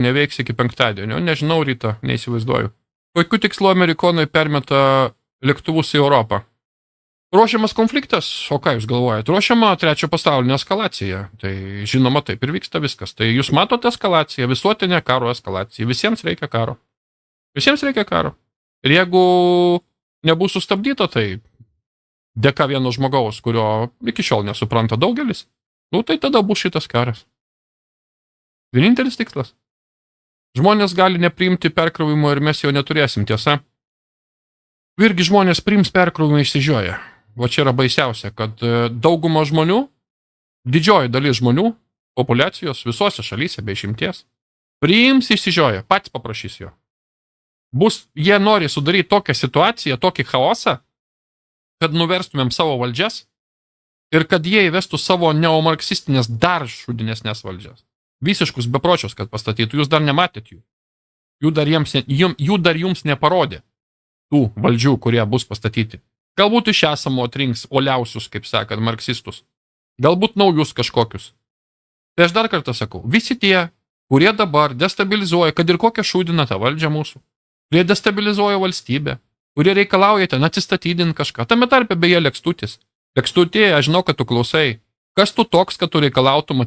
neveiks iki penktadienio. Nežinau ryto, neįsivaizduoju. Kokiu tikslu amerikonai permeta lėktuvus į Europą? Ruošiamas konfliktas, o ką jūs galvojate? Ruošiama trečio pasaulinė eskalacija. Tai žinoma, taip ir vyksta viskas. Tai jūs matote eskalaciją, visuotinė karo eskalacija. Visiems reikia karo. Visiems reikia karo. Ir jeigu nebus sustabdyta, tai dėka vieno žmogaus, kurio iki šiol nesupranta daugelis, tai tada bus šitas karas. Vienintelis tikslas. Žmonės gali nepriimti perkrovimo ir mes jo neturėsim, tiesa. Irgi žmonės priims perkrovimą išsižioja. O čia yra baisiausia, kad dauguma žmonių, didžioji dalis žmonių, populiacijos visose šalyse be išimties, priims išsižioja, pats paprašys jo. Jie nori sudaryti tokią situaciją, tokį chaosą, kad nuverstumėm savo valdžias ir kad jie įvestų savo neomarksistinės dar šudinesnės valdžias. Visiškus bepročius, kad pastatytų. Jūs dar nematėt jų. Jų dar jums neparodė tų valdžių, kurie bus pastatyti. Galbūt iš esamo atrinks oliausius, kaip sakant, marksistus. Galbūt naujus kažkokius. Tai aš dar kartą sakau, visi tie, kurie dabar destabilizuoja, kad ir kokią šūdiną tą valdžią mūsų, kurie destabilizuoja valstybę, kurie reikalauja ten atsistatydinti kažką, tame tarpe beje Lekstutis. Lekstutė, aš žinau, kad tu klausai, kas tu toks, kad tu reikalautum